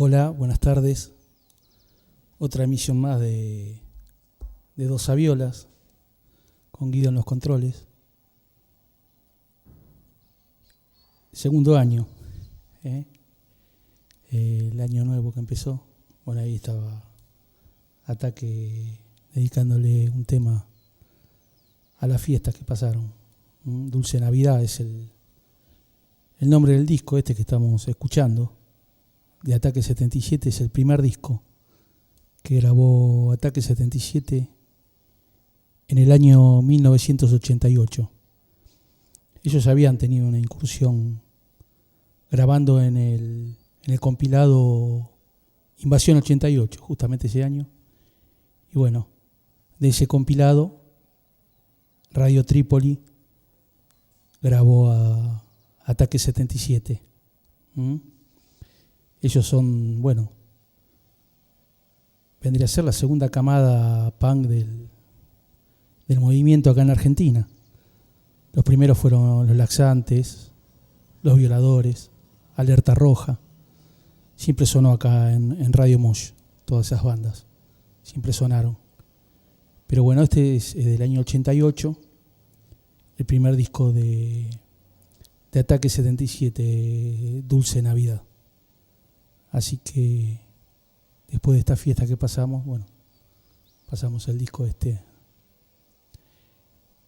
Hola, buenas tardes. Otra emisión más de Dos Saviolas, con Guido en los controles. Segundo año, el año nuevo que empezó. Bueno, ahí estaba Ataque dedicándole un tema a las fiestas que pasaron. Dulce Navidad es el nombre del disco este que estamos escuchando. De Ataque 77, es el primer disco que grabó Ataque 77 en el año 1988. Ellos habían tenido una incursión grabando en el compilado Invasión 88, justamente ese año. Y bueno, de ese compilado, Radio Trípoli grabó a Ataque 77. Ellos son, bueno, vendría a ser la segunda camada punk del movimiento acá en Argentina. Los primeros fueron Los Laxantes, Los Violadores, Alerta Roja. Siempre sonó acá en Radio Mosh, todas esas bandas. Siempre sonaron. Pero bueno, este es del año 88, el primer disco de Ataque 77, Dulce Navidad. Así que después de esta fiesta que pasamos, bueno, pasamos el disco este.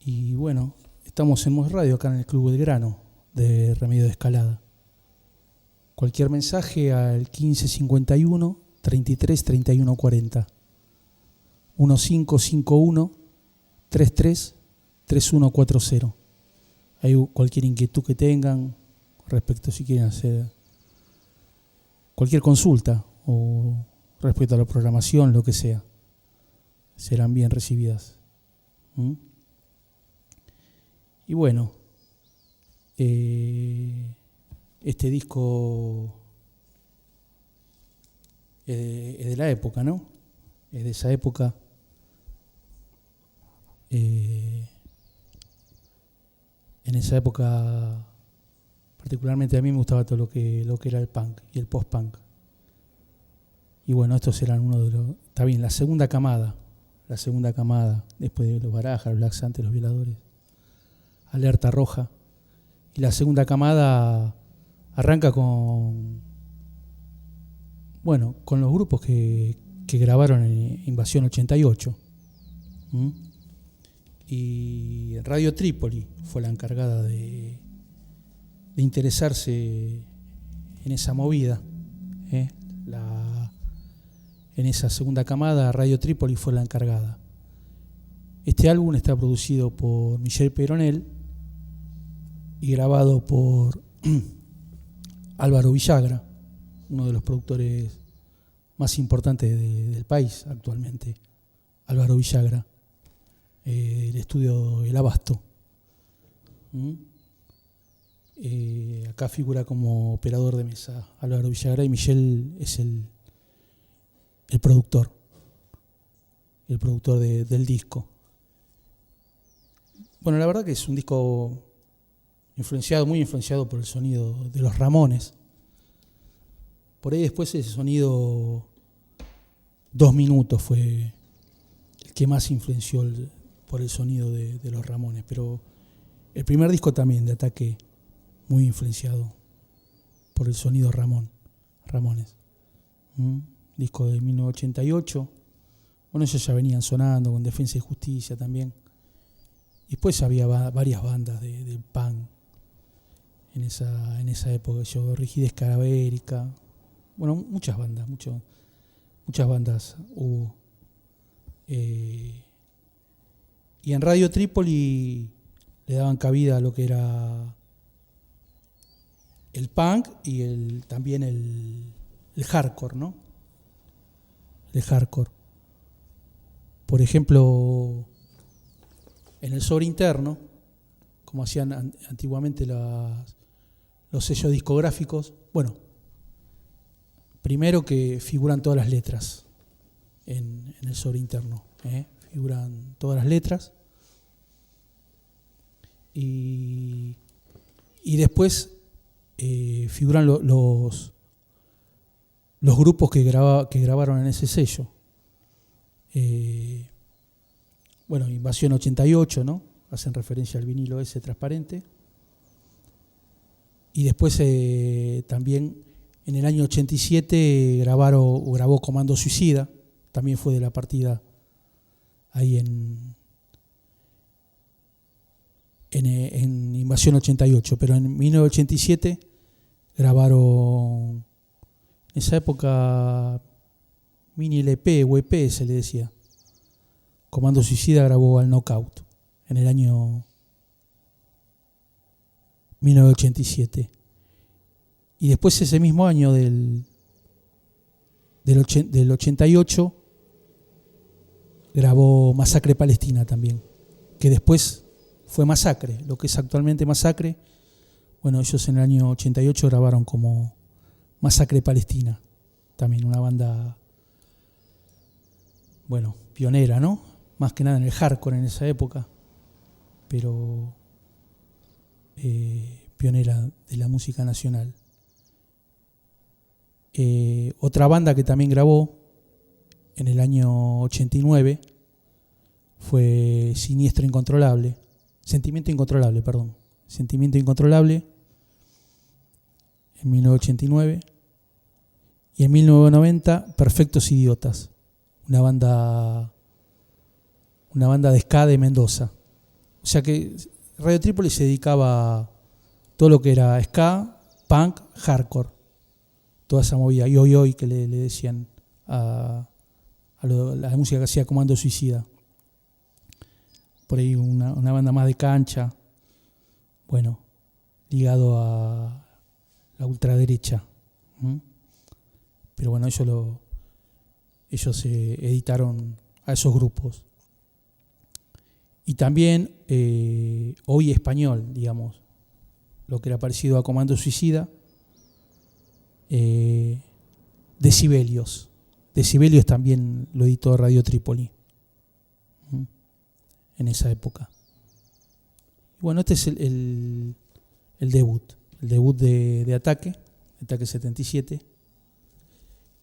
Y bueno, estamos en Mosh Radio, acá en el Club Belgrano de Remedio de Escalada. Cualquier mensaje al 1551 33 31 40. 1551 33 3140. Hay cualquier inquietud que tengan respecto, si quieren hacer cualquier consulta o respecto a la programación, lo que sea, serán bien recibidas. Y bueno, este disco es de la época, ¿no? Es de esa época. En esa época, particularmente a mí me gustaba todo lo que era el punk y el post-punk. Y bueno, estos eran uno de los... Está bien, la segunda camada, después de Los Barajas, Los Laxantes, Los Violadores, Alerta Roja. Y la segunda camada arranca con los grupos que grabaron en Invasión 88. Y Radio Trípoli fue la encargada de interesarse en esa movida. En esa segunda camada, Radio Trípoli fue la encargada. Este álbum está producido por Michel Peronel y grabado por Álvaro Villagra, uno de los productores más importantes del país actualmente. Álvaro Villagra, el estudio El Abasto. Acá figura como operador de mesa Álvaro Villagra y Michel es el productor del disco. Bueno, la verdad que es un disco muy influenciado por el sonido de los Ramones. Por ahí después ese sonido 2 minutos fue el que más influenció por el sonido de los Ramones, pero el primer disco también de Ataque, muy influenciado por el sonido Ramones. Disco de 1988. Bueno, ellos ya venían sonando con Defensa y Justicia también. Y después había varias bandas de punk en esa época. Rigidez Cadavérica. Bueno, muchas bandas hubo. Y en Radio Trípoli le daban cabida a lo que era el punk y también el hardcore, ¿no? El hardcore. Por ejemplo, en el sobre interno, como hacían antiguamente los sellos discográficos, bueno, primero que figuran todas las letras en el sobre interno, figuran todas las letras y después figuran los los grupos que grabaron en ese sello. Bueno, Invasión 88, ¿no? Hacen referencia al vinilo ese transparente. Y después también en el año 87 grabó Comando Suicida, también fue de la partida ahí en Invasión 88, pero en 1987 grabaron, en esa época, mini LP o EP se le decía. Comando Suicida grabó al Knockout en el año 1987. Y después ese mismo año del 88 grabó Masacre Palestina también, que después fue Masacre, lo que es actualmente Masacre. Bueno, ellos en el año 88 grabaron como Masacre Palestina, también una banda, bueno, pionera, ¿no? Más que nada en el hardcore en esa época, pero pionera de la música nacional. Otra banda que también grabó en el año 89 fue Sentimiento Incontrolable, en 1989, y en 1990 Perfectos Idiotas, una banda de ska de Mendoza. O sea que Radio Trípoli se dedicaba a todo lo que era ska, punk, hardcore, toda esa movida, y hoy que le decían a la música que hacía Comando Suicida. Por ahí una banda más de cancha, bueno, ligado a la ultraderecha. Pero bueno, ellos editaron a esos grupos. Y también Hoy Español, digamos, lo que era parecido a Comando Suicida, Decibelios también lo editó Radio Trípoli en esa época. Y bueno, este es el debut de Ataque 77.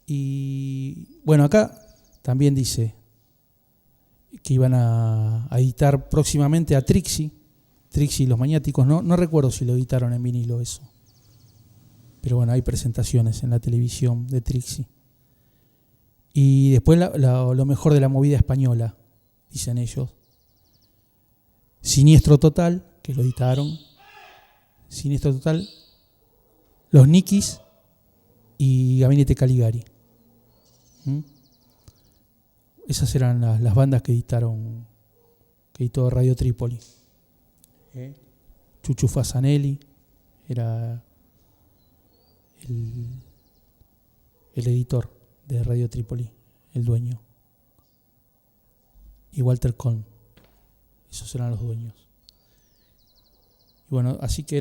Y bueno, acá también dice que iban a editar próximamente a Trixie y los Maniáticos. No recuerdo si lo editaron en vinilo eso, pero bueno, hay presentaciones en la televisión de Trixie. Y después lo mejor de la movida española, dicen ellos. Siniestro Total, que lo editaron. Siniestro Total, Los Nikis y Gabinete Caligari. Esas eran las bandas que editó Radio Trípoli. Chuchu Fasanelli era el editor de Radio Trípoli, el dueño. Y Walter Colm, esos eran los dueños. Y bueno, así que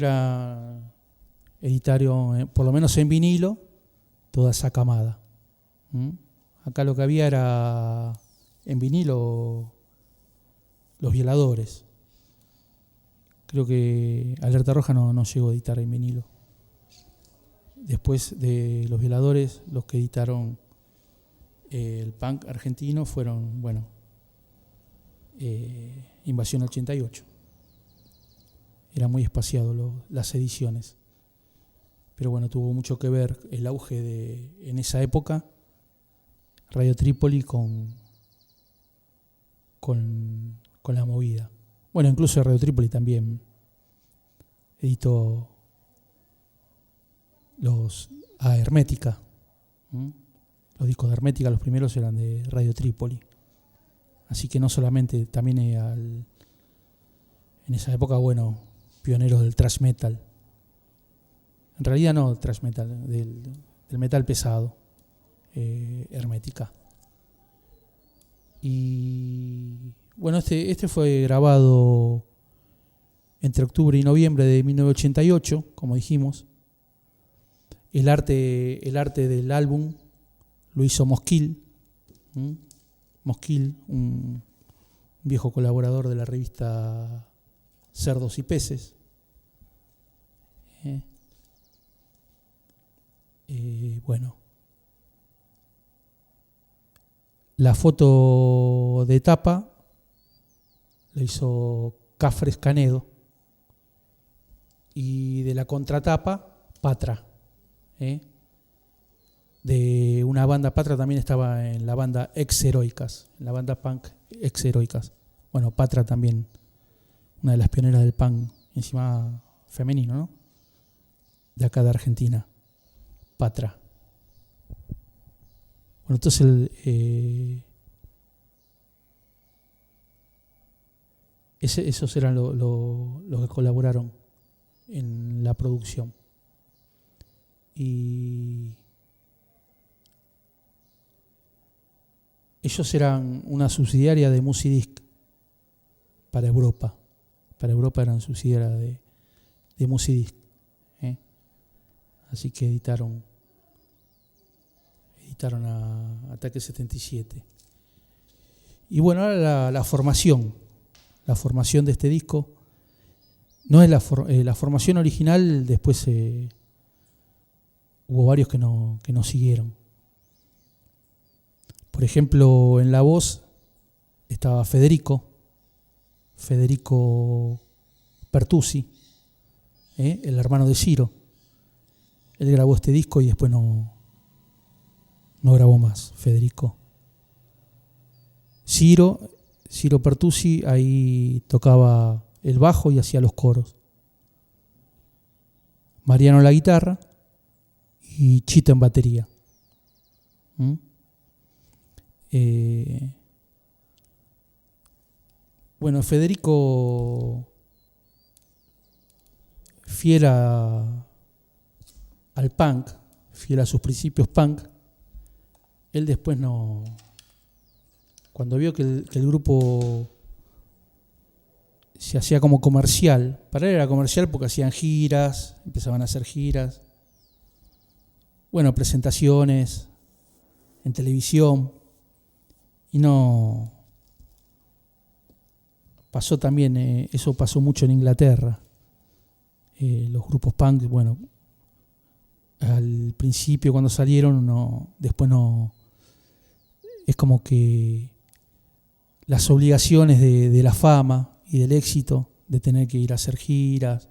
editaron, por lo menos en vinilo, toda esa camada. Acá lo que había era en vinilo Los Violadores. Creo que Alerta Roja no llegó a editar en vinilo. Después de Los Violadores, los que editaron el punk argentino fueron, bueno, Invasión 88. Era muy espaciado las ediciones. Pero bueno, tuvo mucho que ver el auge en esa época, Radio Trípoli con la movida. Bueno, incluso Radio Trípoli también editó a Hermética. Los discos de Hermética, los primeros eran de Radio Trípoli. Así que no solamente, también en esa época, bueno, pioneros del thrash metal. En realidad no thrash metal, del metal pesado, Hermética. Y bueno, este fue grabado entre octubre y noviembre de 1988, como dijimos. El arte del álbum lo hizo Mosquil. Mosquil, un viejo colaborador de la revista Cerdos y Peces. Bueno, La foto de tapa la hizo Cafres Canedo y de la contratapa Patra. De una banda, Patra también estaba en la banda Ex Heroicas, en la banda punk Ex Heroicas. Bueno, Patra también, una de las pioneras del punk, encima femenino, ¿no? De acá de Argentina, Patra. Bueno, entonces esos eran los que colaboraron en la producción. Y ellos eran una subsidiaria de Musidisc para Europa. Para Europa eran subsidiaria de Musidisc. Así que editaron a Ataque 77. Y bueno, ahora la formación de este disco. No es la formación original, después hubo varios que no siguieron. Por ejemplo, en la voz estaba Federico Pertusi, el hermano de Ciro. Él grabó este disco y después no grabó más, Federico. Ciro Pertusi ahí tocaba el bajo y hacía los coros. Mariano la guitarra y Chito en batería. Bueno, Federico, fiel al punk, fiel a sus principios punk, él después cuando vio que el grupo se hacía como comercial, para él era comercial porque hacían giras, empezaban a hacer giras, bueno, presentaciones en televisión, y no pasó también, eso pasó mucho en Inglaterra. Los grupos punk, bueno, al principio cuando salieron, después no, es como que las obligaciones de la fama y del éxito, de tener que ir a hacer giras,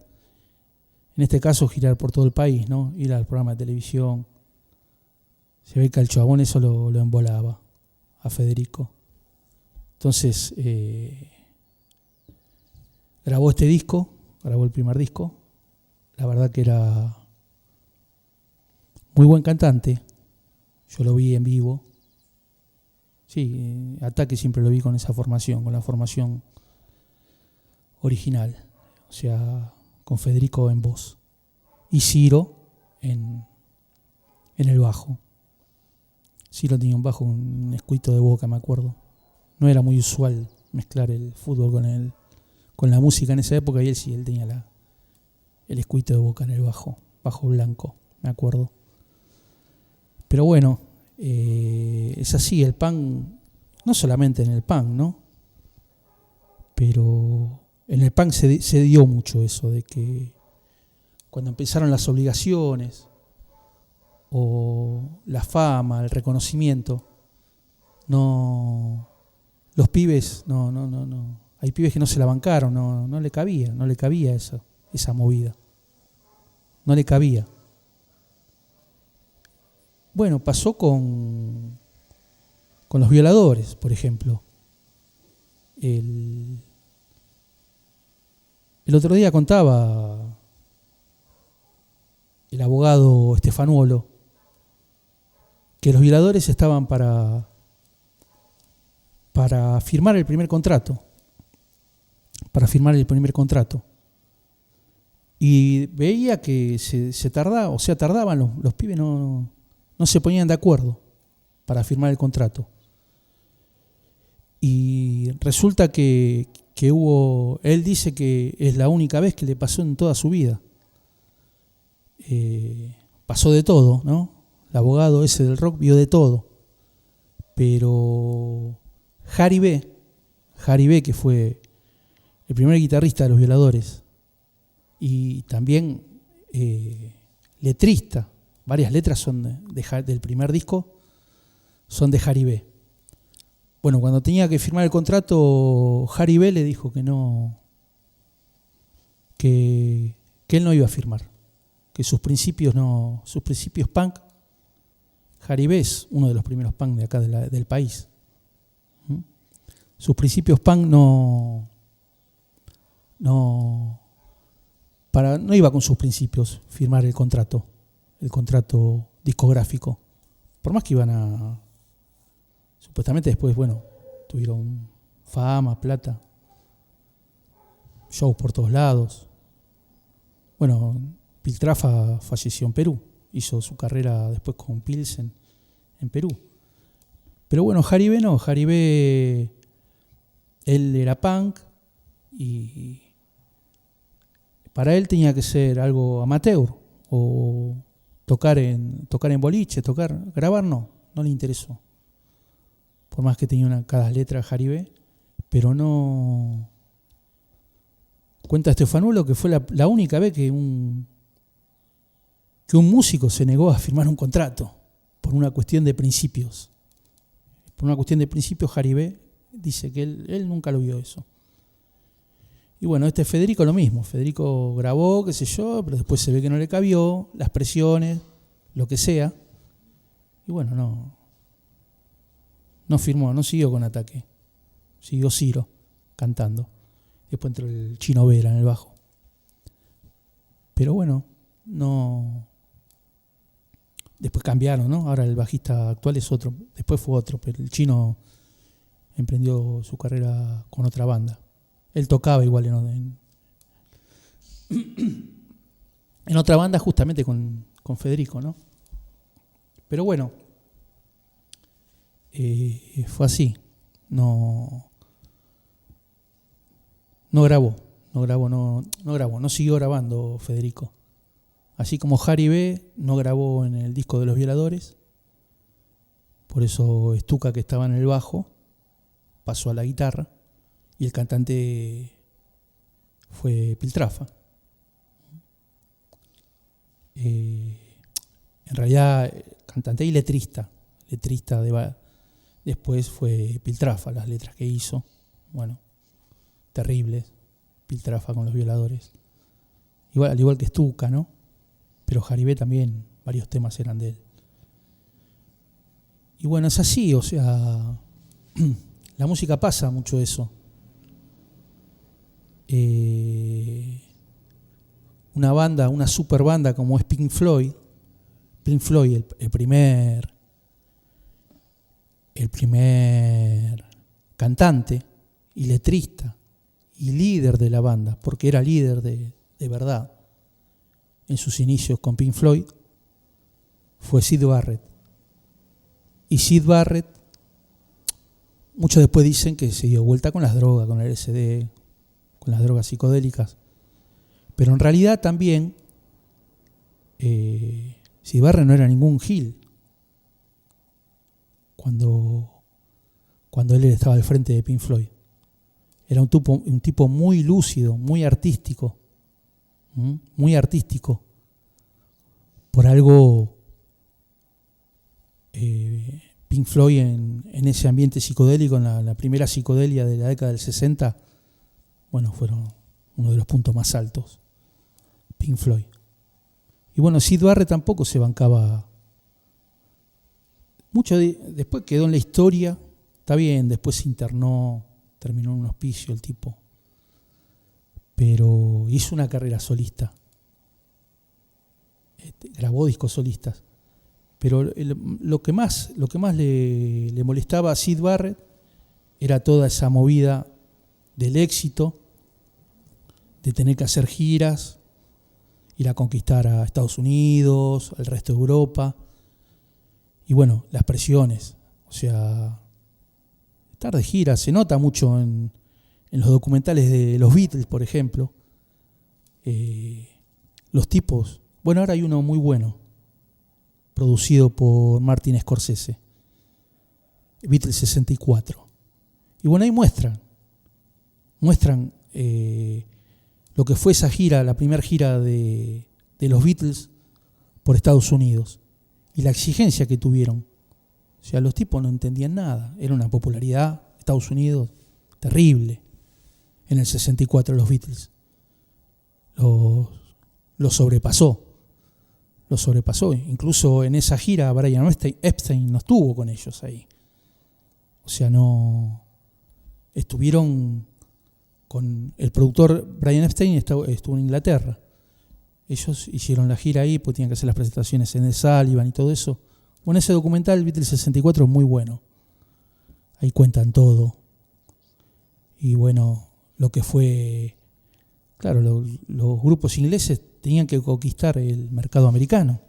en este caso girar por todo el país, ¿no? Ir al programa de televisión. Se ve que al chabón eso lo embolaba, a Federico. Entonces grabó este disco, grabó el primer disco. La verdad que era muy buen cantante. Yo lo vi en vivo. Sí, Ataque siempre lo vi con esa formación, con la formación original. O sea, con Federico en voz. Y Ciro en el bajo. Ciro tenía un bajo, un escuito de boca, me acuerdo. No era muy usual mezclar el fútbol con la música en esa época, y él tenía el escuito de boca en el bajo blanco, me acuerdo. Pero bueno, es así, el punk, no solamente en el punk, ¿no? Pero en el punk se dio mucho eso, de que cuando empezaron las obligaciones o la fama, el reconocimiento, los pibes, hay pibes que no se la bancaron, no le cabía esa movida, no le cabía. Bueno, pasó con los Violadores, por ejemplo. El otro día contaba el abogado Stefanuolo que los Violadores estaban para firmar el primer contrato. Y veía que se tardaba, tardaban los pibes, no se ponían de acuerdo para firmar el contrato. Y resulta que él dice que es la única vez que le pasó en toda su vida. Pasó de todo, ¿no? El abogado ese del rock vio de todo. Pero Harry B, que fue el primer guitarrista de los Violadores y también letrista, varias letras son del primer disco, son de Harry B. Bueno, cuando tenía que firmar el contrato, Harry B le dijo que no, que él no iba a firmar, que sus principios punk. Harry B es uno de los primeros punk de acá del país. Sus principios punk no iba con sus principios firmar el contrato discográfico. Por más que supuestamente después, bueno, tuvieron fama, plata, shows por todos lados. Bueno, Piltrafa falleció en Perú, hizo su carrera después con Pilsen en Perú. Pero bueno, Harry B no, Harry B, él era punk y para él tenía que ser algo amateur o tocar en boliche, grabar no le interesó. Por más que tenía cada letra Harry B, pero no. Cuenta Stefanulo que fue la única vez que un músico se negó a firmar un contrato por una cuestión de principios. Por una cuestión de principios, Harry B dice que él nunca lo vio eso. Y bueno, Federico lo mismo. Federico grabó, qué sé yo, pero después se ve que no le cabió, las presiones, lo que sea. Y bueno, no firmó, no siguió con Ataque. Siguió Ciro cantando. Después entró el Chino Vera en el bajo. Pero bueno, no. Después cambiaron, ¿no? Ahora el bajista actual es otro. Después fue otro, pero el Chino emprendió su carrera con otra banda. Él tocaba igual en otra banda justamente con Federico, ¿no? Pero bueno, fue así. No siguió grabando Federico. Así como Harry B no grabó en el disco de Los Violadores, por eso Stuka, que estaba en el bajo, pasó a la guitarra y el cantante fue Piltrafa. En realidad, cantante y letrista después fue Piltrafa, las letras que hizo, bueno, terribles, Piltrafa con Los Violadores. Al igual que Stuka, ¿no? Pero Harry B también, varios temas eran de él. Y bueno, es así, o sea, la música pasa mucho eso. Una super banda como es Pink Floyd, el primer cantante y letrista y líder de la banda, porque era líder de verdad en sus inicios con Pink Floyd, fue Syd Barrett. Y Syd Barrett, muchos después dicen que se dio vuelta con las drogas, con el LSD, con las drogas psicodélicas. Pero en realidad también Syd Barrett no era ningún gil cuando él estaba al frente de Pink Floyd. Era un tipo muy lúcido, muy artístico. Por algo Pink Floyd en ese ambiente psicodélico, en la primera psicodelia de la década del 60, bueno, fueron uno de los puntos más altos, Pink Floyd. Y bueno, Syd Barrett tampoco se bancaba mucho, después quedó en la historia, está bien, después se internó, terminó en un hospicio el tipo, pero hizo una carrera solista, grabó discos solistas, pero lo que más le molestaba a Syd Barrett era toda esa movida del éxito, de tener que hacer giras, ir a conquistar a Estados Unidos, al resto de Europa, y bueno, las presiones, o sea, estar de gira se nota mucho en los documentales de los Beatles, por ejemplo. Los tipos, bueno, ahora hay uno muy bueno, producido por Martin Scorsese, Beatles 64. Y bueno, ahí muestran lo que fue esa gira, la primera gira de los Beatles por Estados Unidos y la exigencia que tuvieron. O sea, los tipos no entendían nada. Era una popularidad, Estados Unidos, terrible. En el 64 los Beatles los sobrepasó. Los sobrepasó. Incluso en esa gira Brian Epstein no estuvo con ellos ahí. O sea, no... Estuvieron con... El productor Brian Epstein estuvo en Inglaterra. Ellos hicieron la gira ahí, porque tenían que hacer las presentaciones en el Sullivan y todo eso. Bueno, ese documental, Beatles 64, es muy bueno. Ahí cuentan todo. Y bueno, lo que fue... Claro, los grupos ingleses tenían que conquistar el mercado americano.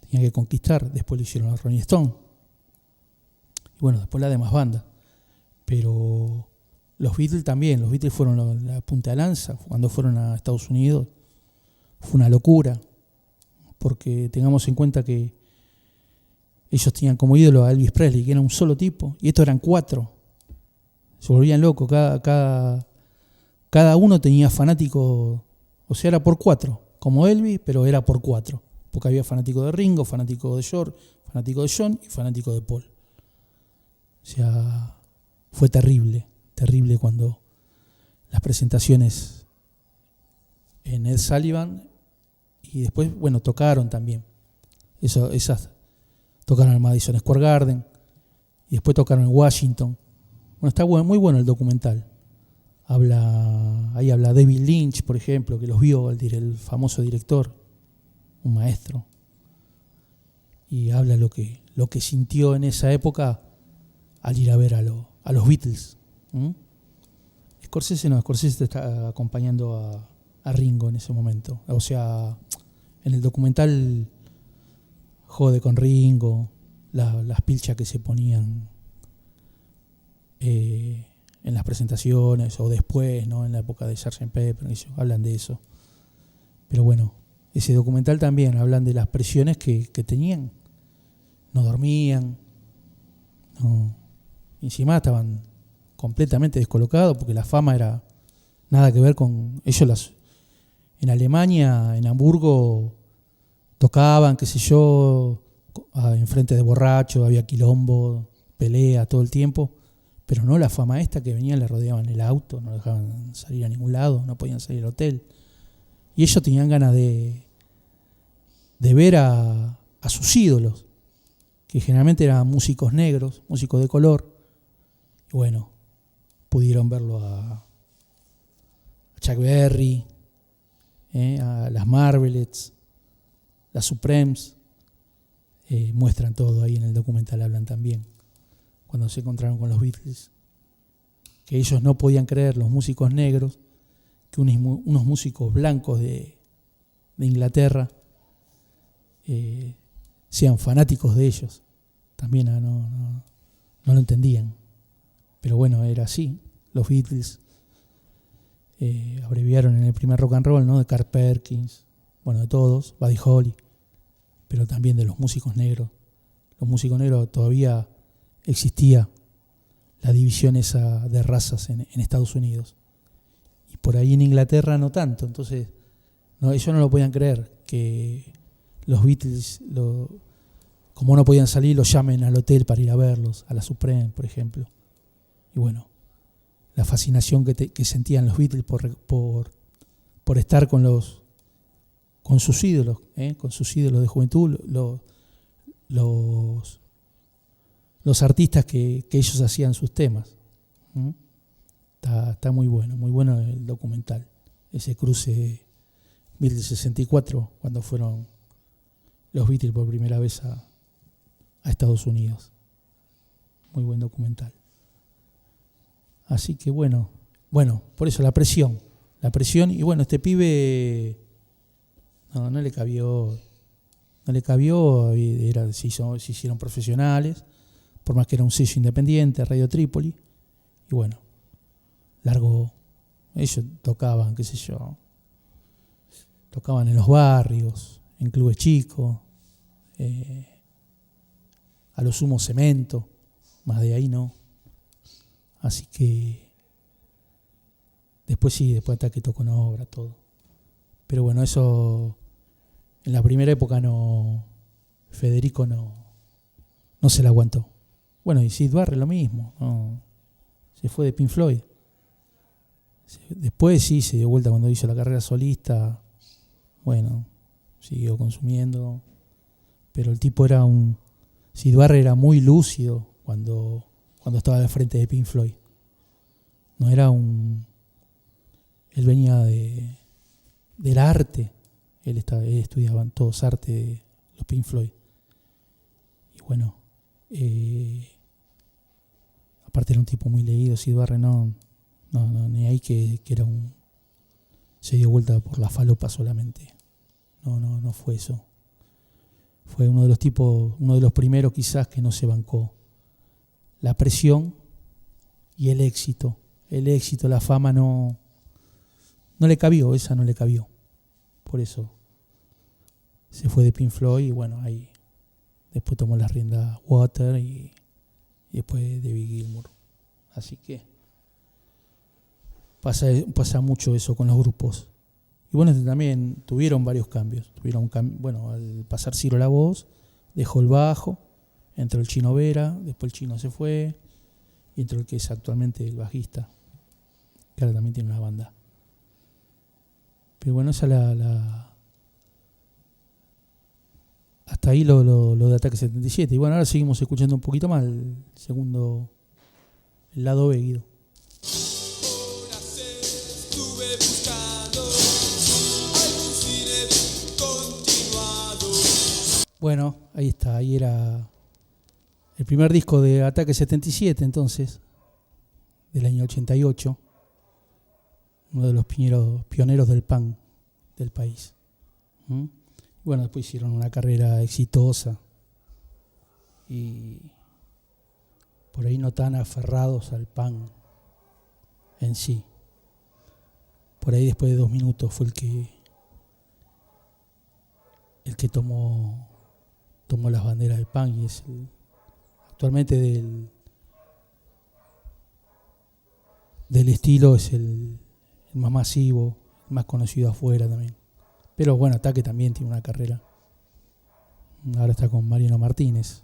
Tenían que conquistar. Después lo hicieron los Rolling Stones. Y bueno, después las demás bandas. Pero los Beatles también. Los Beatles fueron la punta de lanza. Cuando fueron a Estados Unidos fue una locura. Porque tengamos en cuenta que ellos tenían como ídolo a Elvis Presley, que era un solo tipo. Y estos eran 4. Se volvían locos. Cada uno tenía fanáticos. O sea, era por 4. Como Elvis, pero era por 4. Porque había fanático de Ringo, fanático de George, fanático de John y fanático de Paul. O sea, fue terrible cuando las presentaciones en Ed Sullivan, y después, bueno, tocaron también. Esas tocaron en Madison Square Garden y después tocaron en Washington. Bueno, está muy bueno el documental. Ahí habla David Lynch, por ejemplo, que los vio, el famoso director, un maestro. Y habla lo que sintió en esa época al ir a ver a los Beatles. Scorsese está acompañando a Ringo en ese momento. O sea, en el documental jode con Ringo, las pilchas que se ponían en las presentaciones o después, ¿no? En la época de Sgt. Pepper, hablan de eso. Pero bueno, ese documental también hablan de las presiones que tenían. No dormían, encima estaban completamente descolocados porque la fama era nada que ver con ellos. En Alemania, en Hamburgo, tocaban, qué sé yo, enfrente de borrachos, había quilombo, pelea todo el tiempo, pero no la fama esta que venían, le rodeaban el auto, no dejaban salir a ningún lado, no podían salir al hotel. Y ellos tenían ganas de ver a sus ídolos, que generalmente eran músicos negros, músicos de color. Y bueno, pudieron verlo a Chuck Berry, a las Marvelettes, las Supremes. Muestran todo ahí en el documental, hablan también, cuando se encontraron con los Beatles, que ellos no podían creer, los músicos negros, que unos músicos blancos de Inglaterra sean fanáticos de ellos. También no lo entendían. Pero bueno, era así. Los Beatles abreviaron en el primer rock and roll, ¿no? De Carl Perkins, bueno, de todos, Buddy Holly, pero también de los músicos negros. Los músicos negros todavía existía la división esa de razas en Estados Unidos. Y por ahí en Inglaterra no tanto. Entonces, ellos no lo podían creer, que los Beatles, como no podían salir, los llamen al hotel para ir a verlos, a la Supreme, por ejemplo. Y bueno, la fascinación que sentían los Beatles por estar con sus ídolos, con sus ídolos de juventud, los artistas que ellos hacían sus temas. Está muy bueno el documental, ese cruce Beatles 64, cuando fueron los Beatles por primera vez a Estados Unidos. Muy buen documental. Así que bueno, por eso la presión, y bueno, este pibe no le cabió, se hicieron profesionales, por más que era un sello independiente, Radio Trípoli, y bueno, ellos tocaban, qué sé yo, tocaban en los barrios, en clubes chicos, a lo sumo Cemento, más de ahí no. Así que después Ataque tocó en obra, todo. Pero bueno, eso en la primera época Federico no no se la aguantó. Bueno, y Syd Barrett lo mismo, ¿no? Se fue de Pink Floyd. Después sí se dio vuelta cuando hizo la carrera solista. Bueno, siguió consumiendo. Pero el tipo era Syd Barrett era muy lúcido cuando estaba al frente de Pink Floyd. No era él venía del arte. Él estudiaba en todos arte de los Pink Floyd. Y bueno, aparte era un tipo muy leído. Syd Barrett no, ni ahí que era se dio vuelta por la falopa solamente. No fue eso. Fue uno de los primeros quizás que no se bancó la presión y el éxito. El éxito, la fama no le cabió, esa no le cabió. Por eso se fue de Pink Floyd y bueno, ahí después tomó la rienda Waters y después David Gilmour. Así que pasa mucho eso con los grupos. Y bueno, también tuvieron varios cambios. Bueno, al pasar Ciro la voz, dejó el bajo, entró el Chino Vera, después el Chino se fue, y entró el que es actualmente el bajista, que ahora también tiene una banda. Pero bueno, esa hasta ahí lo de Ataque 77. Y bueno, ahora seguimos escuchando un poquito más el lado B, Guido. Bueno, ahí está, ahí era el primer disco de Ataque 77, entonces, del año 88, uno de los pioneros del punk del país. Y bueno, después hicieron una carrera exitosa y por ahí no tan aferrados al punk en sí. Por ahí después de 2 minutos fue el que tomó las banderas del punk y es actualmente del estilo es el más masivo, el más conocido afuera también. Pero bueno, Ataque también tiene una carrera. Ahora está con Mariano Martínez,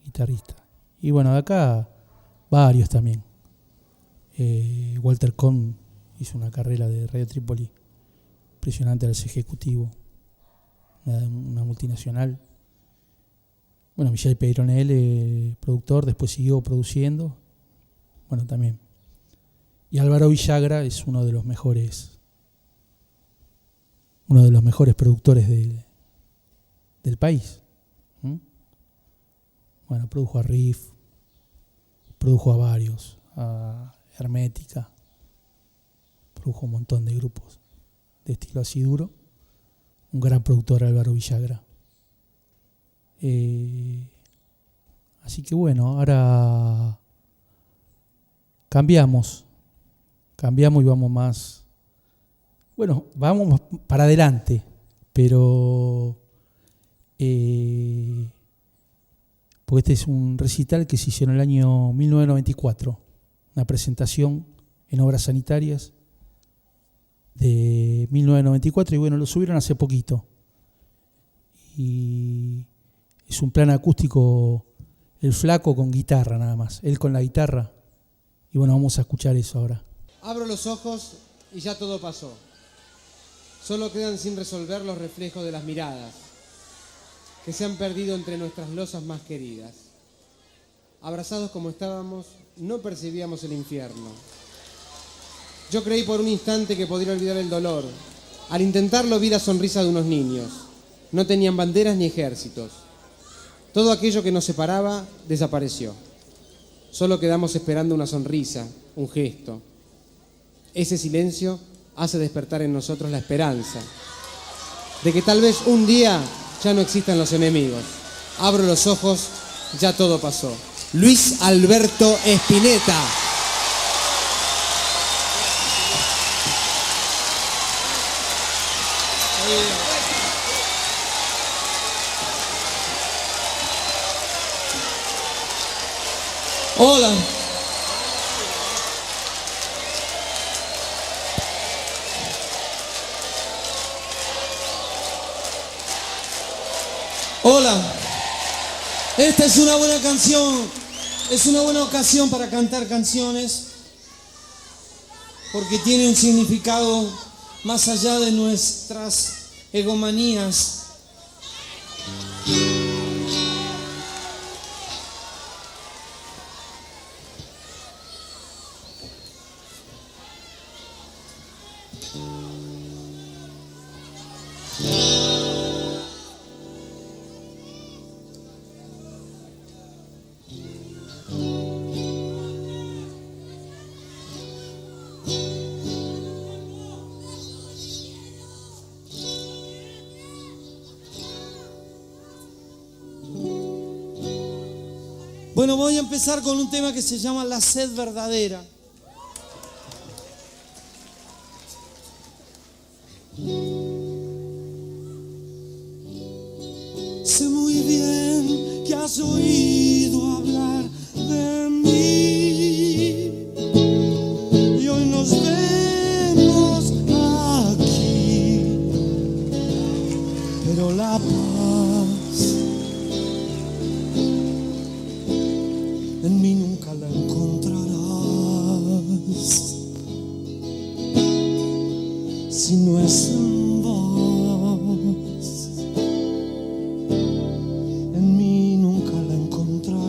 guitarrista. Y bueno, de acá varios también. Walter Cohn hizo una carrera de Radio Trípoli impresionante al ejecutivo, una multinacional. Bueno, Michel Peyronel, productor, después siguió produciendo. Bueno, también. Y Álvaro Villagra es uno de los mejores productores del país. Bueno, produjo a Riff, produjo a varios, a Hermética, produjo un montón de grupos de estilo así duro. Un gran productor, Álvaro Villagra. Así que bueno, ahora cambiamos y vamos más. Bueno, vamos para adelante, pero porque este es un recital que se hizo en el año 1994, una presentación en Obras Sanitarias de 1994 y bueno, lo subieron hace poquito. Y es un plan acústico, el Flaco con guitarra nada más, él con la guitarra. Y bueno, vamos a escuchar eso ahora. Abro los ojos y ya todo pasó. Solo quedan sin resolver los reflejos de las miradas que se han perdido entre nuestras losas más queridas. Abrazados como estábamos, no percibíamos el infierno. Yo creí por un instante que podría olvidar el dolor. Al intentarlo vi la sonrisa de unos niños. No tenían banderas ni ejércitos. Todo aquello que nos separaba desapareció. Solo quedamos esperando una sonrisa, un gesto. Ese silencio hace despertar en nosotros la esperanza de que tal vez un día ya no existan los enemigos. Abro los ojos, ya todo pasó. Luis Alberto Spinetta. Hola. Hola. Esta es una buena canción, es una buena ocasión para cantar canciones, porque tiene un significado más allá de nuestras egomanías. Bueno, voy a empezar con un tema que se llama La Sed Verdadera. Sé muy bien que has oído hablar de mí y hoy nos vemos aquí, pero la paz en mí nunca la encontrarás si no es en vos. En mí nunca la encontrarás.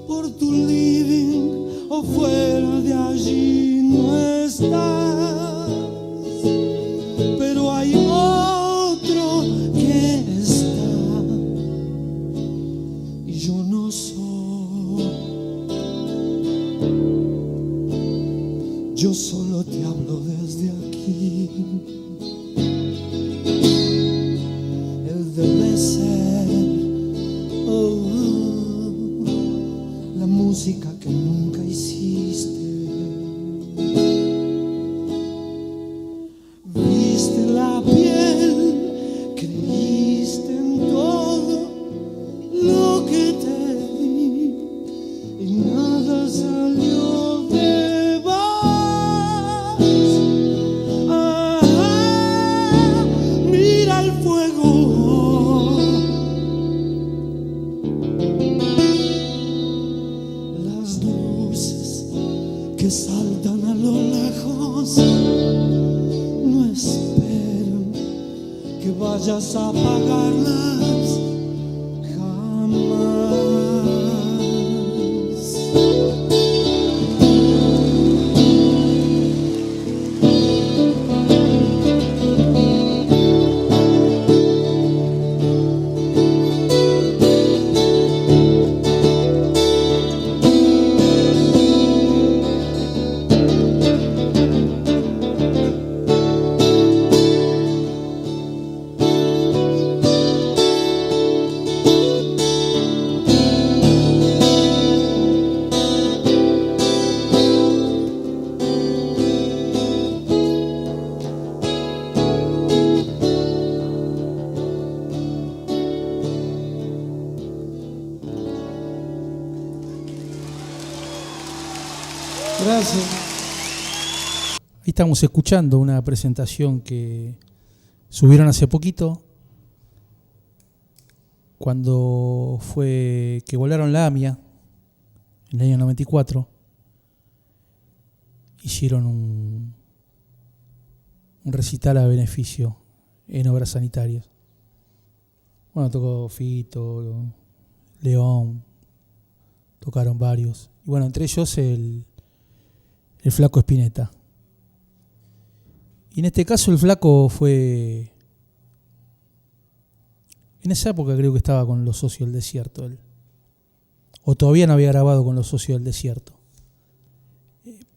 Por tu living o fuera de allí no estás, pero hay otro que está y yo no soy. Yo solo te hablo desde aquí. Él debe ser la música que nunca hiciste. Viste la piel, creíste en todo lo que te di y nada salió de vos. Mira el fuego, las luces que saltan a lo lejos no esperan que vayas a apagarlas jamás. Gracias. Ahí estamos escuchando una presentación que subieron hace poquito, cuando fue que volaron la AMIA, en el año 94. Hicieron un recital a beneficio en obras sanitarias. Bueno, tocó Fito, León, tocaron varios. Y bueno, entre ellos el Flaco Spinetta. Y en este caso el Flaco fue... En esa época creo que estaba con Los Socios del Desierto él. O todavía no había grabado con Los Socios del Desierto.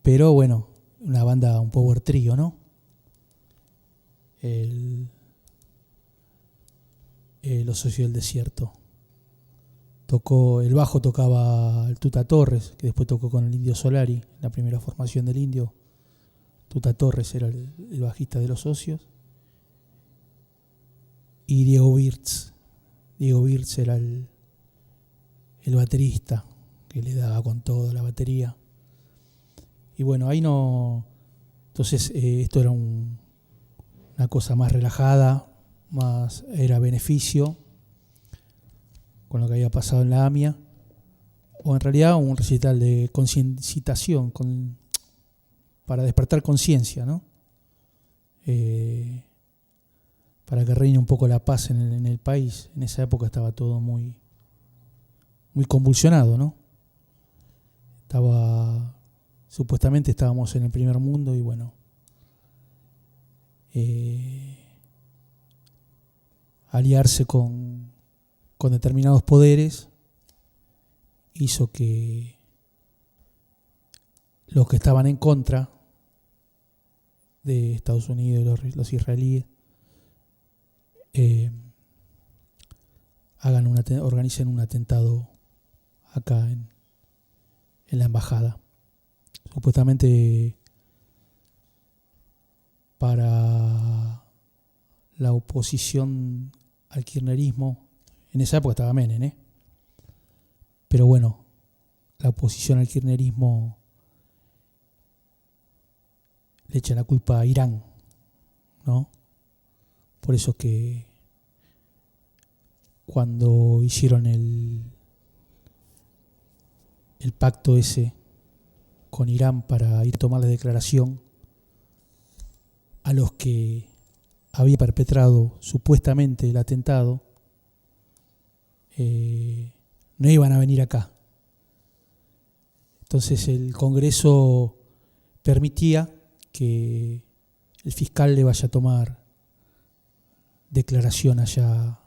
Pero bueno, una banda, un power trío, ¿no? Los Socios del Desierto. El bajo tocaba el Tuta Torres, que después tocó con el Indio Solari, la primera formación del Indio. Tuta Torres era el bajista de Los Socios. Y Diego Wirtz. Diego Wirtz era el baterista, que le daba con toda la batería. Y bueno, ahí no... Entonces, esto era una una cosa más relajada, más era beneficio con lo que había pasado en la AMIA, o en realidad un recital de concienciación para despertar conciencia, ¿no? Para que reine un poco la paz en el país. En esa época estaba todo muy convulsionado, ¿no? Supuestamente estábamos en el primer mundo y bueno, aliarse con determinados poderes hizo que los que estaban en contra de Estados Unidos y los israelíes organicen un atentado acá en la embajada. Supuestamente para la oposición al kirchnerismo, en esa época estaba Menem, pero bueno, la oposición al kirchnerismo le echa la culpa a Irán, ¿no? Por eso que cuando hicieron el pacto ese con Irán para ir a tomar la declaración a los que había perpetrado supuestamente el atentado, no iban a venir acá. Entonces el Congreso permitía que el fiscal le vaya a tomar declaración allá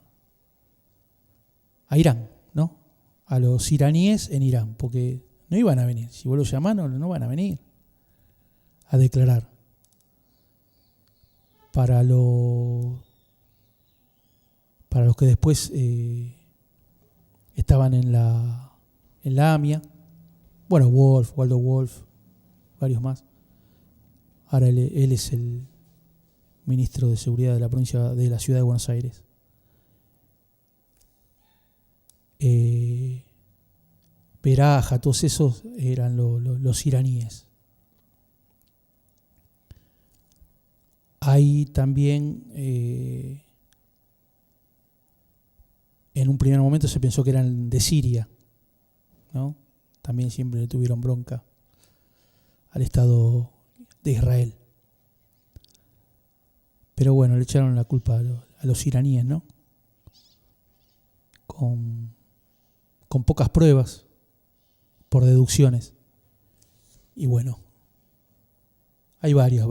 a Irán, ¿no? A los iraníes en Irán, porque no iban a venir. Si vos los llamás, no van a venir a declarar. Para los que después estaban en la AMIA, bueno, Waldo Wolf, varios más. Ahora él es el ministro de Seguridad de la provincia de la Ciudad de Buenos Aires. Peraja, todos esos eran los iraníes. Hay también, en un primer momento se pensó que eran de Siria, ¿no? También siempre le tuvieron bronca al Estado de Israel. Pero bueno, le echaron la culpa a los iraníes, ¿no? Con pocas pruebas, por deducciones. Y bueno, hay varias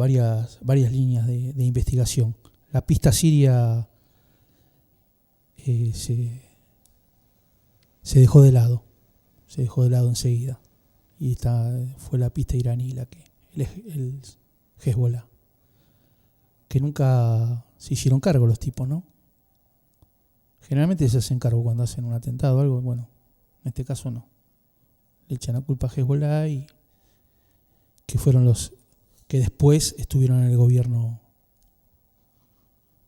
líneas de investigación. La pista siria se dejó de lado. Se dejó de lado enseguida. Y fue la pista iraní el Hezbollah. Que nunca se hicieron cargo los tipos, ¿no? Generalmente se hacen cargo cuando hacen un atentado o algo. Bueno, en este caso no. Le echan la culpa a Hezbollah y que fueron los que después estuvieron en el gobierno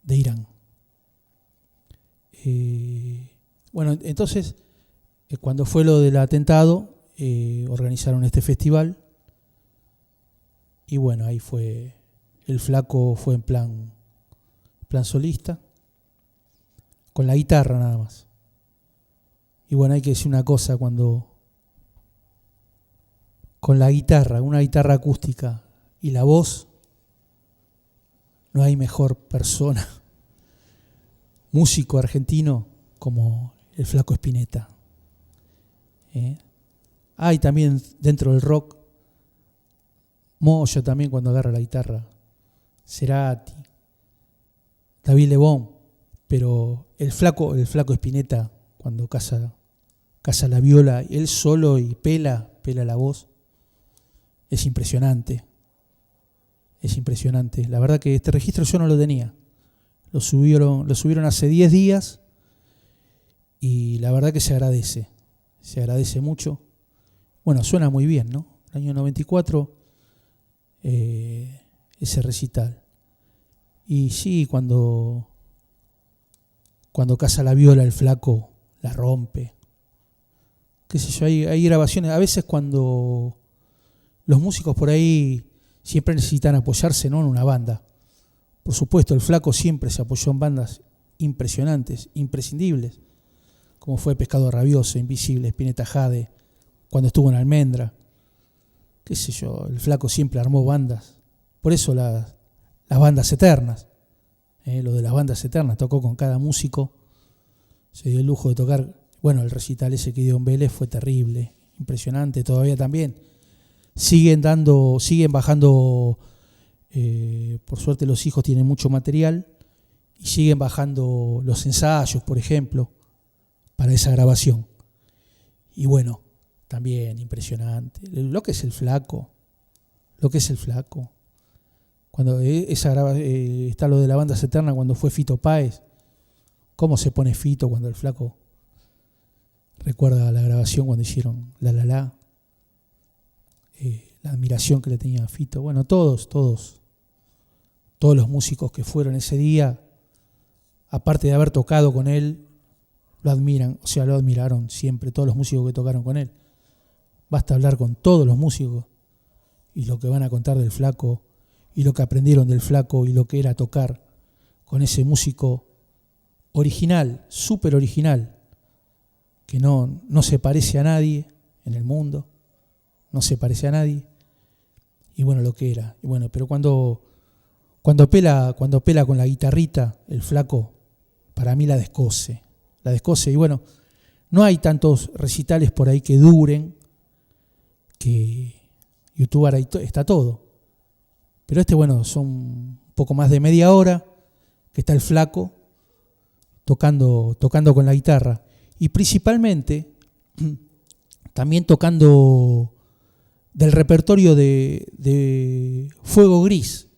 de Irán. Bueno, entonces, cuando fue lo del atentado, organizaron este festival y bueno, ahí fue, el flaco fue en plan solista, con la guitarra nada más. Y bueno, hay que decir una cosa, cuando con la guitarra, una guitarra acústica y la voz, no hay mejor persona, músico argentino, como el flaco Spinetta. Hay también dentro del rock, Moyo también cuando agarra la guitarra, Cerati, David Lebón, pero el flaco Spinetta cuando caza la viola, él solo y pela la voz, es impresionante. Es impresionante. La verdad que este registro yo no lo tenía. Lo subieron hace 10 días y la verdad que se agradece mucho. Bueno, suena muy bien, ¿no? El año 94, ese recital. Y sí, cuando caza la viola el flaco la rompe. Qué sé yo, hay grabaciones. A veces cuando los músicos por ahí siempre necesitan apoyarse, ¿no?, en una banda. Por supuesto, el Flaco siempre se apoyó en bandas impresionantes, imprescindibles, como fue Pescado Rabioso, Invisible, Spinetta Jade, cuando estuvo en Almendra. Qué sé yo, el Flaco siempre armó bandas. Por eso las bandas eternas. Lo de las bandas eternas, tocó con cada músico. Se dio el lujo de tocar. Bueno, el recital ese que dio en Vélez fue terrible, impresionante, todavía también. Siguen bajando, por suerte los hijos tienen mucho material, y siguen bajando los ensayos, por ejemplo, para esa grabación. Y bueno, también impresionante. Lo que es el Flaco. Cuando está lo de la banda eterna, cuando fue Fito Páez, cómo se pone Fito cuando el Flaco recuerda la grabación cuando hicieron La La, la admiración que le tenía a Fito. Bueno, todos los músicos que fueron ese día, aparte de haber tocado con él, lo admiran, o sea, lo admiraron siempre, todos los músicos que tocaron con él. Basta hablar con todos los músicos y lo que van a contar del Flaco, y lo que aprendieron del Flaco, y lo que era tocar con ese músico original, súper original, que no se parece a nadie en el mundo, no se parece a nadie, y bueno, lo que era. Y bueno, pero cuando pela con la guitarrita, el Flaco, para mí la descose, y bueno, no hay tantos recitales por ahí que duren, que YouTube ahora está todo. Pero bueno, son un poco más de media hora que está el Flaco tocando con la guitarra. Y principalmente también tocando del repertorio de Fuego Gris,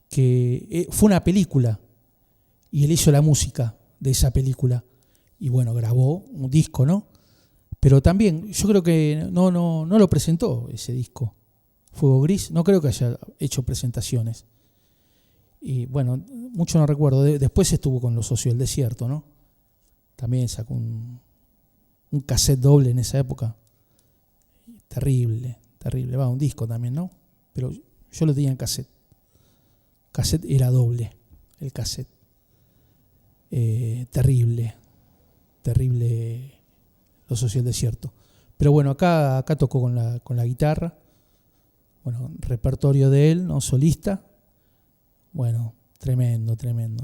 que fue una película, y él hizo la música de esa película. Y bueno, grabó un disco, ¿no? Pero también, yo creo que no lo presentó ese disco. Fuego Gris, no creo que haya hecho presentaciones. Y bueno, mucho no recuerdo. Después estuvo con Los Socios del Desierto, ¿no? También sacó un cassette doble en esa época. Terrible. Va, un disco también, ¿no? Pero yo lo tenía en cassette. Cassette era doble, el cassette. Terrible Los Socios del Desierto. Pero bueno, acá tocó con la guitarra. Bueno, repertorio de él, ¿no? Solista. Bueno, tremendo.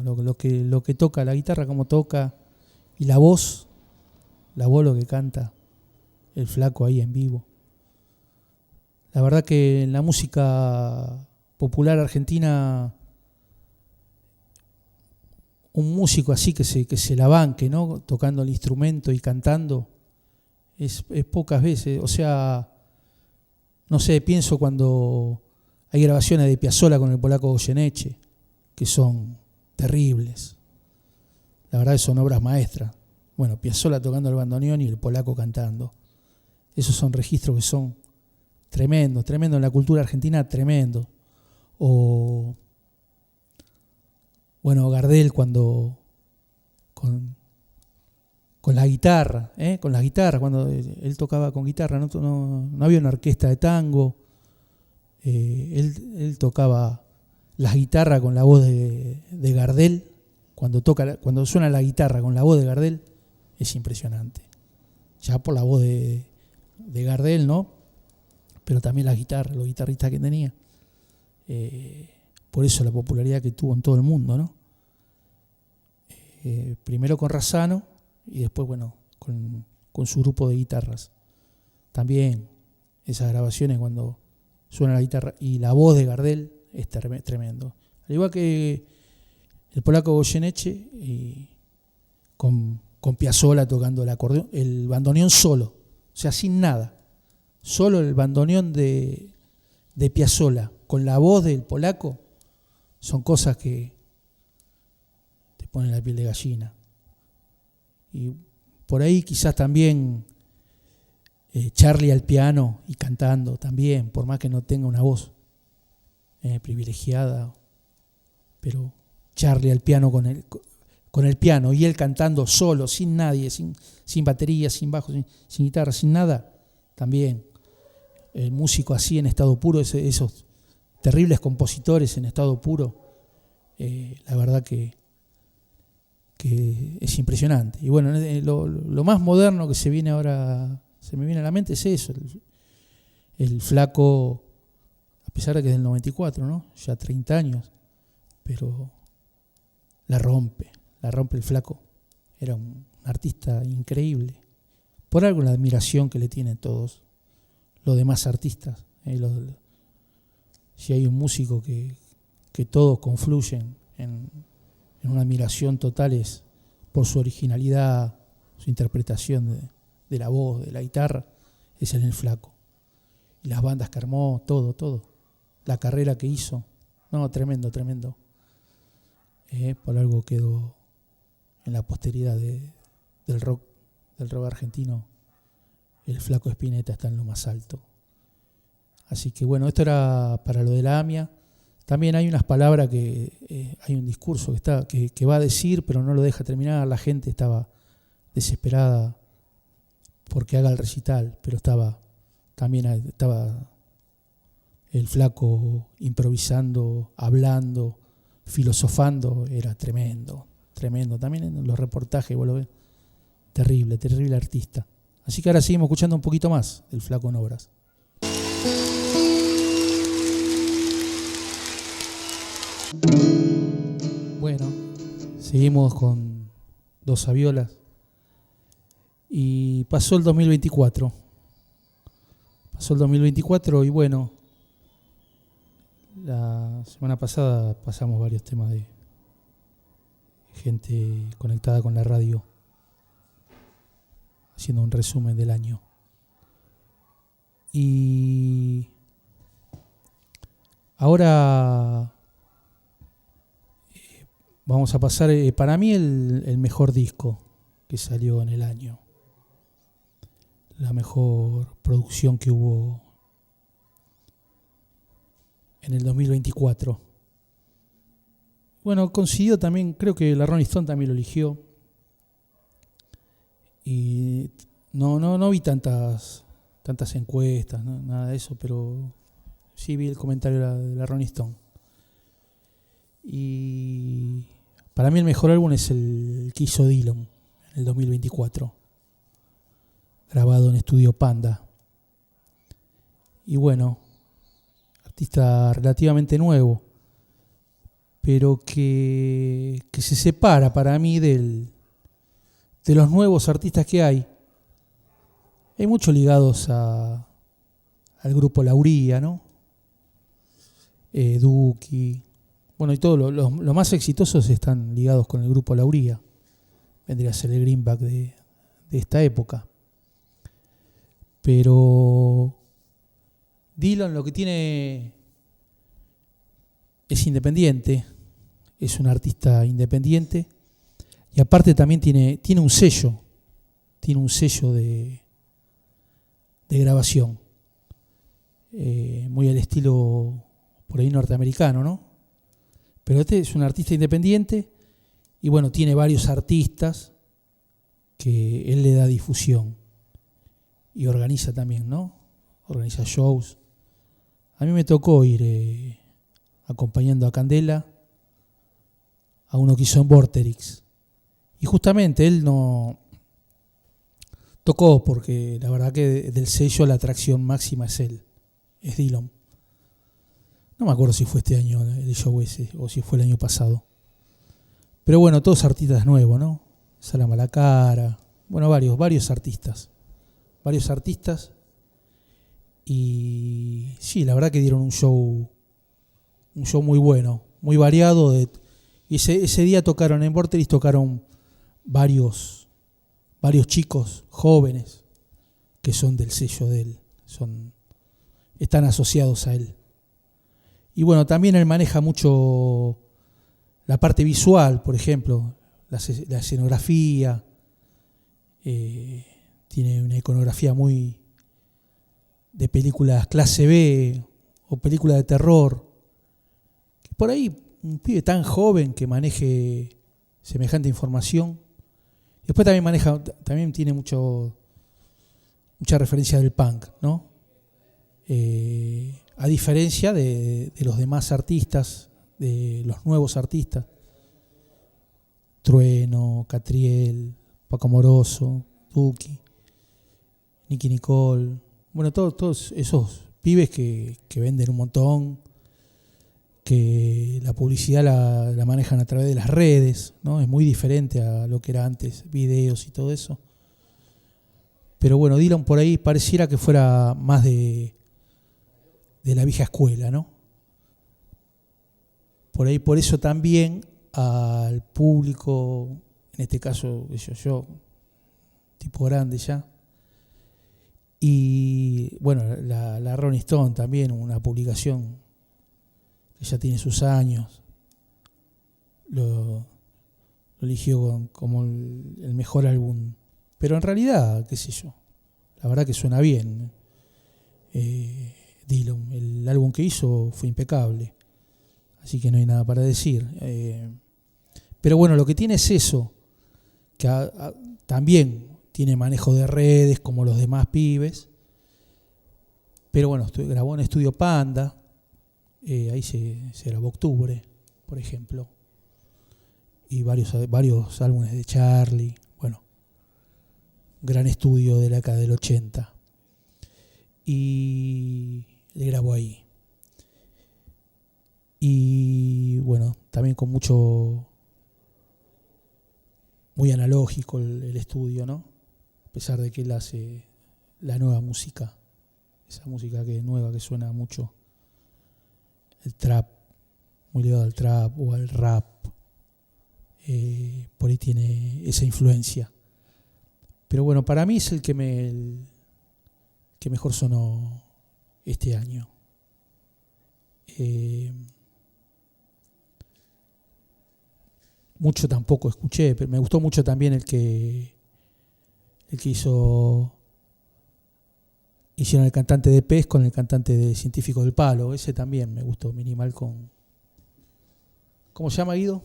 Lo que toca la guitarra, cómo toca, y la voz lo que canta el Flaco ahí en vivo. La verdad que en la música popular argentina, un músico así que se la banque, ¿no? Tocando el instrumento y cantando, es pocas veces. O sea, no sé, pienso cuando hay grabaciones de Piazzolla con el polaco Goyeneche, que son terribles. La verdad que son obras maestras. Bueno, Piazzolla tocando el bandoneón y el polaco cantando. Esos son registros que son tremendos en la cultura argentina, tremendo. O, bueno, Gardel cuando con la guitarra, cuando él tocaba con guitarra, no había una orquesta de tango, él tocaba las guitarras con la voz de Gardel. Cuando suena la guitarra con la voz de Gardel, es impresionante. Ya por la voz de Gardel, ¿no? Pero también las guitarras, los guitarristas que tenía. Por eso la popularidad que tuvo en todo el mundo, ¿no? Primero con Razzano y después, bueno, con su grupo de guitarras. También esas grabaciones cuando suena la guitarra y la voz de Gardel es tremendo. Al igual que el polaco Goyeneche, y con Piazzolla tocando el acordeón, el bandoneón solo, o sea, sin nada. Solo el bandoneón de Piazzolla con la voz del polaco son cosas que te ponen la piel de gallina. Y por ahí quizás también Charlie al piano y cantando también, por más que no tenga una voz privilegiada, pero Charlie al piano con el piano y él cantando solo, sin nadie, sin batería, sin bajo, sin guitarra, sin nada, también. El músico así en estado puro, esos terribles compositores en estado puro, la verdad que es impresionante. Y bueno, lo más moderno que se viene ahora, se me viene a la mente es eso, el Flaco, a pesar de que es del 94, ¿no? Ya 30 años, pero la rompe el Flaco. Era un artista increíble. Por algo la admiración que le tienen todos los demás artistas. Si hay un músico que todos confluyen en una admiración total, es por su originalidad, su interpretación de la voz, de la guitarra, es el Flaco. Y las bandas que armó, todo. La carrera que hizo, no, tremendo. Por algo quedó en la posteridad del rock argentino. El Flaco Spinetta está en lo más alto. Así que bueno, esto era para lo de la AMIA. También hay unas palabras hay un discurso que va a decir, pero no lo deja terminar. La gente estaba desesperada porque haga el recital, pero estaba el Flaco improvisando, hablando, filosofando. Era tremendo. También en los reportajes, vos lo ves, terrible artista. Así que ahora seguimos escuchando un poquito más del Flaco en obras. Bueno, seguimos con Dos Saviolas y pasó el 2024 y bueno, la semana pasada pasamos varios temas de gente conectada con la radio, haciendo un resumen del año. Y ahora vamos a pasar, para mí, el mejor disco que salió en el año. La mejor producción que hubo en el 2024. Bueno, consiguió también, creo que la Rolling Stone también lo eligió. Y no vi tantas encuestas, ¿no? Nada de eso, pero sí vi el comentario de la Rolling Stone. Y para mí el mejor álbum es el que hizo Dylan en el 2024, grabado en Estudio Panda. Y bueno, artista relativamente nuevo, pero que se separa para mí de los nuevos artistas que hay. Hay muchos ligados al grupo Lauría, ¿no? Duki. Bueno, y todos los más exitosos están ligados con el grupo Lauría. Vendría a ser el Greenback de esta época. Pero Dylan lo que tiene es independiente, es un artista independiente y aparte también tiene un sello de grabación, muy al estilo por ahí norteamericano, ¿no? Pero este es un artista independiente y bueno, tiene varios artistas que él le da difusión y organiza también, ¿no? Organiza shows. A mí me tocó ir acompañando a Candela a uno que hizo en Vorterix. Y justamente él no tocó porque la verdad que del sello la atracción máxima es él, es Dylan. No me acuerdo si fue este año el show ese o si fue el año pasado. Pero bueno, todos artistas nuevos, ¿no? Sala Malacara, bueno, varios artistas. Y sí, la verdad que dieron un show muy bueno, muy variado. Y ese día tocaron en Vorterix, tocaron varios chicos jóvenes que son del sello de él, están asociados a él. Y bueno, también él maneja mucho la parte visual, por ejemplo, la escenografía. Tiene una iconografía muy de películas clase B o películas de terror. Por ahí un pibe tan joven que maneje semejante información. Después también tiene mucha referencia del punk, ¿no? A diferencia de los demás artistas de los nuevos artistas. Trueno, Catriel, Paco Moroso, Duki, Nicky Nicole. Bueno, todos esos pibes que venden un montón, que la publicidad la manejan a través de las redes, ¿no? Es muy diferente a lo que era antes, videos y todo eso. Pero bueno, Dylan por ahí pareciera que fuera más de la vieja escuela, ¿no? Por eso también al público, en este caso yo, tipo grande ya, y bueno, la Rolling Stone también, una publicación que ya tiene sus años, lo eligió como el mejor álbum, pero en realidad, qué sé yo, la verdad que suena bien. Dylan, el álbum que hizo fue impecable, así que no hay nada para decir. Pero bueno, lo que tiene es eso, que también tiene manejo de redes como los demás pibes, pero bueno, grabó en Estudio Panda, ahí se grabó Octubre, por ejemplo, y varios álbumes de Charlie. Bueno, gran estudio de la década del 80, y le grabó ahí. Y bueno, también con muy analógico el estudio, ¿no? A pesar de que él hace la nueva música, esa música nueva que suena mucho, el trap, muy ligado al trap o al rap, por ahí tiene esa influencia. Pero bueno, para mí es el que mejor sonó este año. Mucho tampoco escuché, pero me gustó mucho también el que hicieron el cantante de Pez con el cantante de Científico del Palo. Ese también me gustó, Minimal con... ¿Cómo se llama, Guido?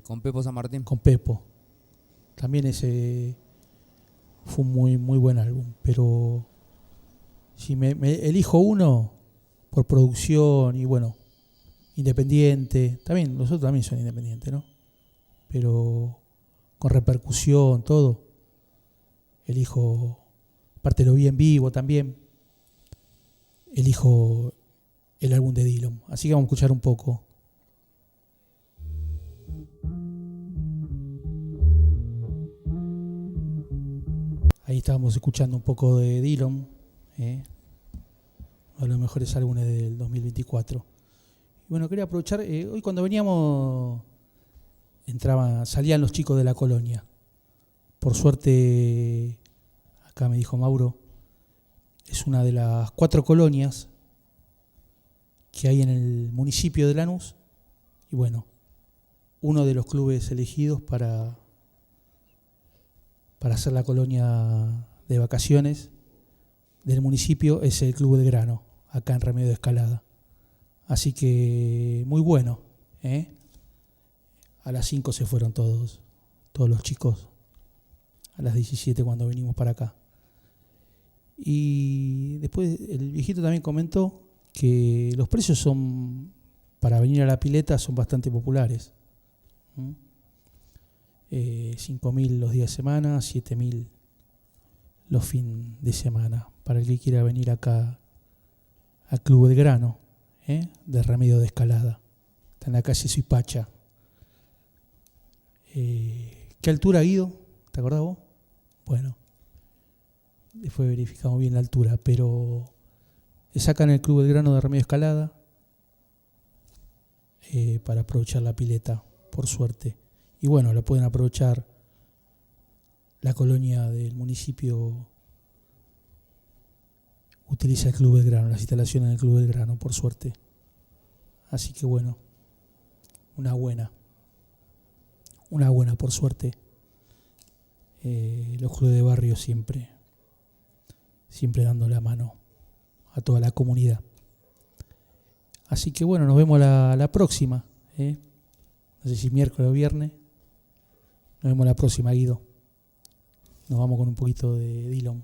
Con Pepo San Martín. Con Pepo. También ese fue un muy, muy buen álbum. Pero si me elijo uno por producción y bueno, independiente, también los otros también son independientes, ¿no? Pero con repercusión, todo, elijo, aparte lo vi en vivo también, elijo el álbum de Dylan. Así que vamos a escuchar un poco. Ahí estábamos escuchando un poco de Dylan, uno de los mejores álbumes del 2024. Y bueno, quería aprovechar, hoy cuando veníamos salían los chicos de la colonia. Por suerte, acá me dijo Mauro, es una de las 4 colonias que hay en el municipio de Lanús. Y bueno, uno de los clubes elegidos para hacer la colonia de vacaciones del municipio es el Club Belgrano, acá en Remedio de Escalada. Así que muy bueno, ¿eh? A las 5 se fueron todos los chicos, a las 17 cuando venimos para acá. Y después el viejito también comentó que los precios para venir a la pileta son bastante populares. 5.000 los días de semana, 7.000 los fines de semana, para el que quiera venir acá al Club Belgrano, de Remedio de Escalada. Está en la calle Suipacha. ¿Qué altura, Guido? ¿Te acordás vos? Bueno, después verificamos bien la altura, pero es acá en el Club Belgrano de Remedio de Escalada, para aprovechar la pileta, por suerte. Y bueno, la pueden aprovechar la colonia del municipio, utiliza el Club Belgrano, las instalaciones del Club Belgrano, por suerte. Así que bueno, una buena por suerte. Los clubes de barrio siempre dando la mano a toda la comunidad. Así que bueno, nos vemos la próxima, no sé si miércoles o viernes. Nos vemos la próxima, Guido. Nos vamos con un poquito de Dylan.